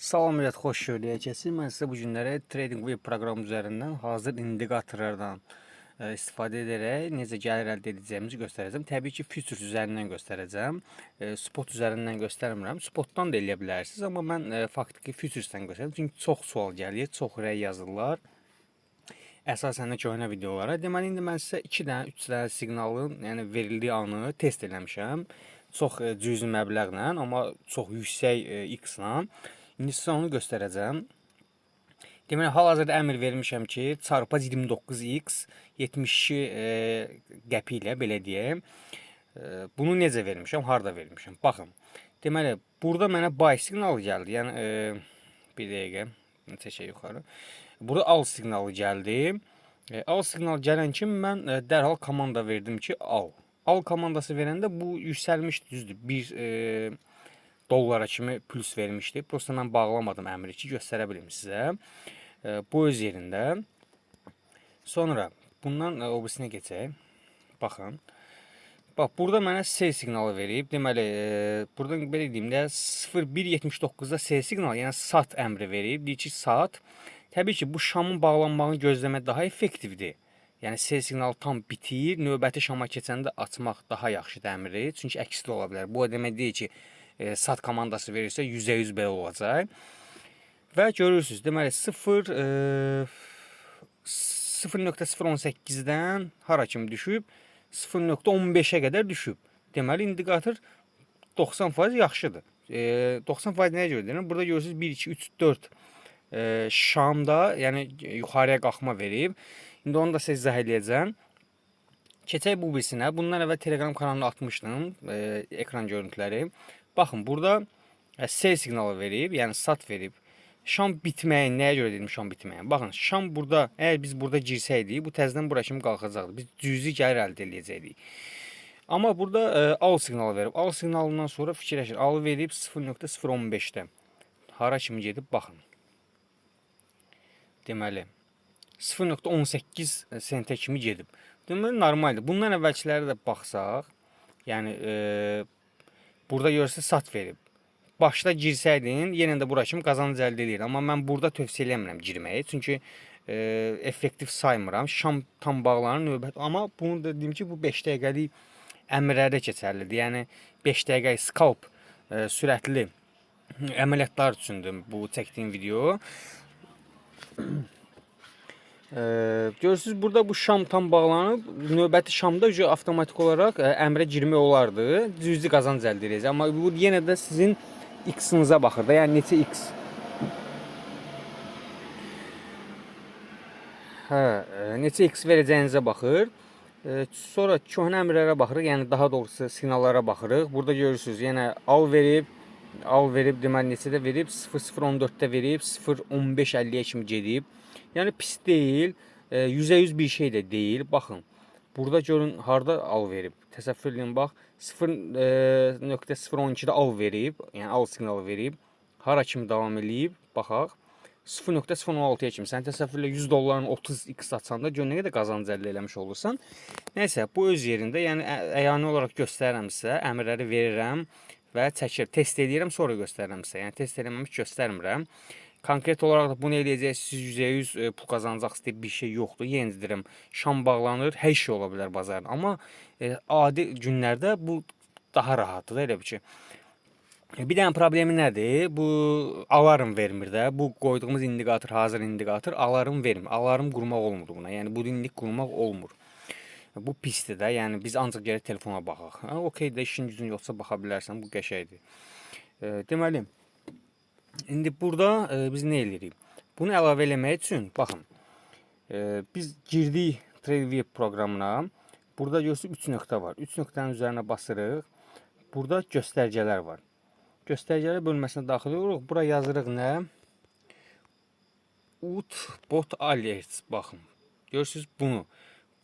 Salam millət, xoş gördük. Mən sizə bu günlərə TradingView proqramı üzərindən hazır indikatorlardan istifadə edərək necə gəlir əldə edəcəyimizi göstərəcəm. Təbii ki, futures üzərindən göstərəcəm. Spot üzərindən göstərmirəm. Spotdan da eləyə bilərsiniz, amma mən faktiki futuresdən göstərəcəm. Çünki çox sual gəlir, çox rəy yazırlar. Əsasən də köhnə videolara. Deməli, indi mən sizə 2 dənə, 3 dənə siqnalın, yəni verildiyi anı test eləmişəm. Çox cüzi məbləğlə, amma çox yüksək X-la. İndi sizə onu göstərəcəm. Deməli, hal-hazırda əmr vermişəm ki, çarpaz 29x 72 qəpi ilə belə deyək. Bunu necə vermişəm, harda vermişəm? Baxın. Deməli, burada mənə buy siqnalı gəldi. Yəni bir dəqiqə çəkək yuxarı. Burada al siqnalı gəldi. Al siqnalı gələn kimi mən dərhal komanda verdim ki, al. Al komandası verəndə bu yüksəlmişdi, düzdür. Bir dollara kimi plus vermişdi. Prosta mən bağlamadım əmri ki, göstərə bilim sizə. Bu öz yerində. Sonra bundan o birisinə keçək. Baxın. Bax, burada mənə sell siqnalı verib. Deməli, buradan belə deyim də 01.79-da sell siqnalı, yəni sat əmri verib. Deyir ki, sat. Təbii ki, bu şamın bağlanmağını gözləmək daha effektivdir. Yəni sell siqnalı tam bitir, növbəti şama keçəndə açmaq daha yaxşıdır əmri. Çünki əksi də ola bilər. Bu o demək deyil ki, sat komandası verirsə %100 belə olacaq. Və görürsünüz, deməli 0.018-dən hara kimi düşüb 0.15-ə qədər düşüb. Deməli indikator 90% yaxşıdır. 90% nəyə görə deyirəm? Burada görürsünüz 1 2 3 4 şamda, yəni yuxarıya qalxma verib. İndi onu da sizə izah edəcəm. Keçək bu birisinə. Bundan əvvəl Telegram kanalına atmışdım ekran görüntüləri. Baxın, burada sell signalı verib, yəni sat verib. Şam bitməyin, nəyə görə dedim şam bitməyin? Baxın, şam burada, əgər biz burada girsəydik, bu təzədən bura kimi qalxacaqdı. Biz cüzi gəlir əldə edəcəkdik. Amma burada al siqnalı verib. Al siqnalından sonra fikirləşir. Al verib 0.015-də. Hara kimi gedib, baxın. Deməli, 0.18 sentə kimi gedib. Deməli, normaldir. Bundan əvvəlkilərə də baxsaq, yəni burada görürsə sat verib. Başda girsəydin, yenə də bura kimi qazanc əldə edir. Amma mən burada tövsiyə eləmirəm girməyi. Çünki effektiv saymıram. Şam tam bağlanır növbət. Amma bunu da deyim ki, bu 5 dəqiqəlik əmrlərdə keçərlidir. Yəni 5 dəqiqəlik scalp sürətli əməliyyatlar üçündür bu çəkdiyim video. Görürsünüz, burada bu şam tam bağlanıb. Növbəti şamda avtomatik olaraq əmrə girmək olardı. Cüzi qazanc əldə edəcək. Amma bu yenə də sizin X-inizə baxır da. Yəni neçə X? Neçə X verəcəyinizə baxır. Sonra köhnə əmrlərə baxırıq. Yəni daha doğrusu siqnallara baxırıq. Burada görürsünüz, yenə al verib. Al verib, deməli neçədə verib? 0.014-də verib, 0.15-50-yə kimi gedib. Yəni pis deyil, %100 bir şey də deyil. Baxın, burada görün harda al verib. Təsəvvür edin, bax, 0.012-də al verib, yəni al siqnalı verib. Hara kimi davam eləyib, baxaq. 0.016-ya kimi. Sən təsəvvürlə 100 dolların 30x açanda gör nə qədər qazanc əldə eləmiş olursan. Nəysə, bu öz yerində, yəni əyani olaraq göstərirəm sizə, əmrləri verirəm və çəkir, test edirəm, sonra göstərirəm sizə. Yəni test eləməmiş göstərmirəm. Konkret olaraq da bunu eləyəcəksiniz, %100 pul qazanacaqsınız deyə bir şey yoxdur. Yenə deyirəm, şam bağlanır, hər şey ola bilər bazarda. Amma adi günlərdə bu daha rahatdır, elə bir ki. Bir dənə problemi nədir? Bu alarm vermir də. Bu qoyduğumuz indikator, hazır indikator alarm vermir. Alarm qurmaq olmur buna. Yəni budilnik qurmaq olmur. Bu pisdir də. Yəni biz ancaq gərək telefona baxaq. Okey də, işin gücün yoxsa baxa bilərsən. Bu qəşəngdir. Deməli, indi burada biz nə edirik? Bunu əlavə eləmək üçün, baxın, biz girdik TradingView proqramına. Burada görürsünüz 3 nöqtə var. 3 nöqtənin üzərinə basırıq. Burada göstəricələr var. Göstəricələr bölməsinə daxil oluruq. Bura yazırıq nə? Bot alerts. Baxın, görürsünüz bunu.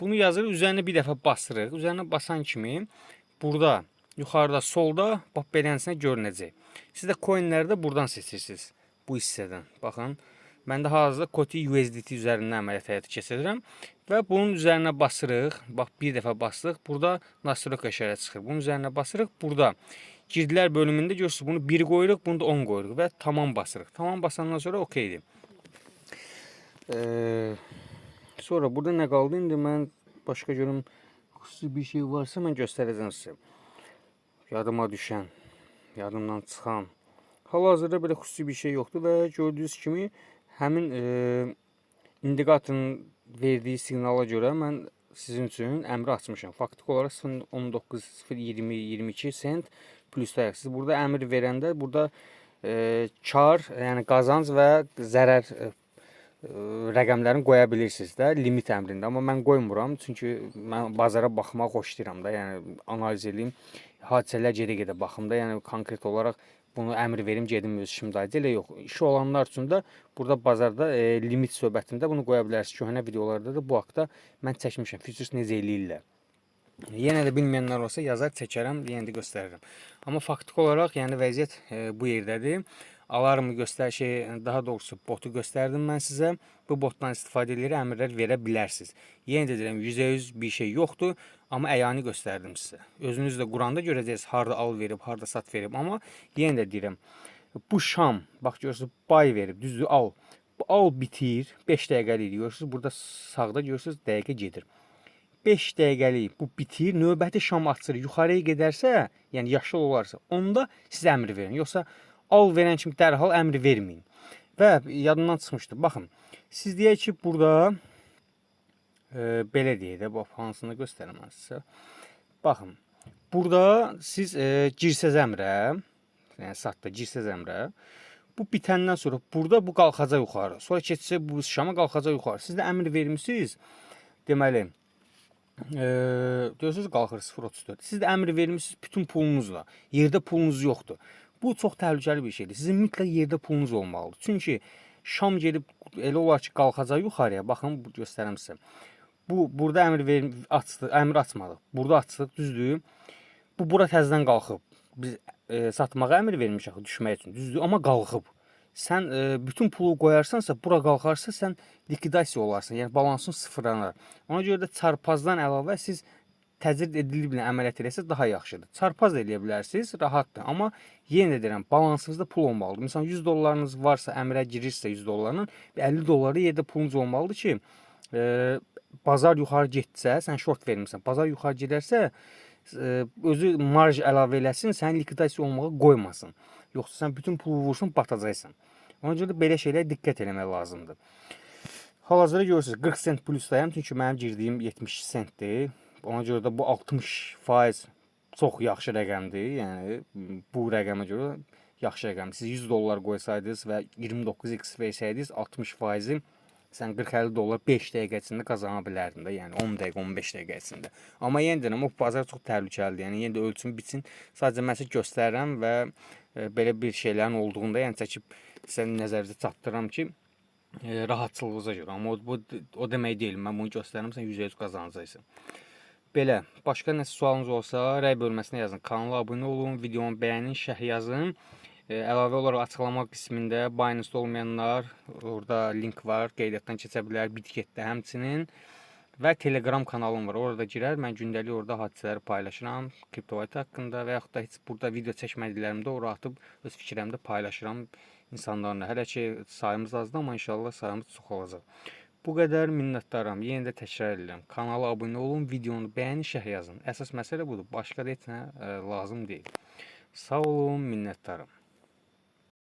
Bunu yazırıq, üzərinə bir dəfə basırıq. Üzərinə basan kimi burada, yuxarıda, solda bax beləsinə görünəcək. Siz də coinləri də buradan seçirsiniz. Bu hissədən. Baxın. Mən də hazırda Koti USDT üzərindən əməliyyat həyata keçirirəm. Və bunun üzərinə basırıq. Bax, bir dəfə basırıq. Burada Nasdaq işarə çıxır. Bunun üzərinə basırıq. Burada Girdilər bölümündə görürsünüz bunu 1 qoyuruq, bunu da 10 qoyuruq və tamam basırıq. Tamam basandan sonra okeydir. Sonra burada nə qaldı? İndi mən başqa görüm xüsusi bir şey varsa mən göstərəcəm sizə. Yadıma düşən, yadımdan çıxan. Hal-hazırda belə xüsusi bir şey yoxdur və gördüyünüz kimi həmin indikatorun verdiyi siqnala görə mən sizin üçün əmri açmışam. Faktiki olaraq 0.19, 0.20, 22 sent plus siz burada əmr verəndə burada kar, yəni qazanc və zərər rəqəmlərini qoya bilirsiniz də limit əmrində. Amma mən qoymuram, çünki mən bazara baxmağı xoşlayıram da, yəni analiz edeyim, hadisələr gedə-gedə baxım da, yəni konkret olaraq bunu əmr verim, gedim öz işimdaydı, elə yox. İşi olanlar üçün də burada bazarda limit söhbətində bunu qoya bilərsiniz. Köhnə videolarda da bu haqda mən çəkmişəm. Futures necə eləyirlər. Yenə də bilməyənlər olsa yazar, çəkərəm, yenə də göstərirəm. Amma faktiki olaraq, yəni vəziyyət bu yerdədir. Alarmı daha doğrusu botu göstərdim mən sizə. Bu botdan istifadə edərək əmrlər verə bilərsiniz. Yenə də deyirəm, %100 bir şey yoxdur, amma əyani göstərdim sizə. Özünüz də quranda görəcəksiniz, harda al verib, harda sat verib. Amma yenə də deyirəm, bu şam, bax görürsünüz, bay verib, düzdür, al. Bu al bitir, 5 dəqiqəlik görürsünüz, burada sağda görürsünüz, dəqiqə gedir. 5 dəqiqəlik bu bitir, növbəti şam açır, yuxarıya gedərsə, yəni yaşıl olarsa, onda siz əmr verin. Yoxsa al verən kimi dərhal əmri verməyin. Və yadımdan çıxmışdı. Baxın, siz deyək ki, burada belə deyək də, bax, hansını göstərəm mən sizə. Baxın, burada siz girsəz əmrə, yəni satda girsəz əmrə, bu bitəndən sonra burada bu qalxacaq yuxarı. Sonra keçsə bu şama qalxacaq yuxarı. Siz də əmr vermisiniz, deməli, görürsünüz qalxır 0.34. Siz də əmr vermisiniz bütün pulunuzla. Yerdə pulunuz yoxdur. Bu çox təhlükəli bir şeydir. Sizin mütləq yerdə pulunuz olmalıdır. Çünki şam gelib elə olar ki, qalxacaq yuxarıya. Baxın, göstərəm sizə. Burada əmr açmadıq. Burada açdıq, düzdür. Bu bura təzədən qalxıb. Biz satmağa əmr vermişik düşmək üçün, düzdür, amma qalxıb. Sən bütün pulu qoyarsansa, bura qalxarsa sən likvidasiya olarsan, yəni balansın sıfırlanar. Ona görə də çarpazdan əlavə siz təcrid edilib əməliyyat eləsəz daha yaxşıdır. Çarpaz da eləyə bilərsiniz, rahatdır. Amma yenə də deyirəm, balansınızda pul olmalıdır. Məsələn, 100 dollarınız varsa, əmrə girirsə 100 dollarla, 50 dolları yerdə pulunuz olmalıdır ki, bazar yuxarı getsə, sən short vermirsən, bazar yuxarı gedərsə, özü marj əlavə eləsin, sən likvidasiya olmağa qoymasın. Yoxsa sən bütün pulu vursun, batacaqsan. Ona görə də belə şeylərə diqqət eləmək lazımdır. Hal-hazırda görürsünüz, 40 sent plusdayım, çünki mənim girdiyim 70 sentdir. Ona görə də bu 60% çox yaxşı rəqəmdir. Yəni bu rəqəmə görə yaxşı rəqəmdir. Siz 100 dollar qoysaydınız və 29x versəydiniz 60%-i sən 40-50 dollar 5 dəqiqə içində qazana bilərdin də. Yəni 10 dəqiqə, 15 dəqiqə içində. Amma yenə deyirəm, o bazar çox təhlükəlidir. Yəni yenə də ölçüm bitsin. Sadəcə mən sizə göstərirəm və belə bir şeylərin olduğunda yəni çəkib sizə nəzərinizə çatdırıram ki, rahatçılığınıza görə. Amma o demək deyil. Mən bunu göstərirəm, sən %100 qazanacaqsan. Belə, başqa nəsə sualınız olsa, rəy bölməsinə yazın. Kanala abunə olun, videonu bəyənin, şərh yazın. Əlavə olaraq açıqlama qismində Binance olmayanlar, orada link var, qeydiyyatdan keçə bilər, Bitgetdə həmçinin. Və Telegram kanalım var, orada girər, mən gündəlik orada hadisələri paylaşıram, kriptovalyuta haqqında və yaxud da heç burada video çəkmədiklərimdə ora atıb öz fikirlərimdə paylaşıram insanlarla. Hələ ki sayımız azdır, amma inşallah sayımız çox olacaq. Bu qədər minnətdaram. Yenə də təkrar edirəm. Kanala abunə olun, videonu bəyənin, şərh yazın. Əsas məsələ budur. Başqa da heç nə lazım deyil. Sağ olun, minnətdaram.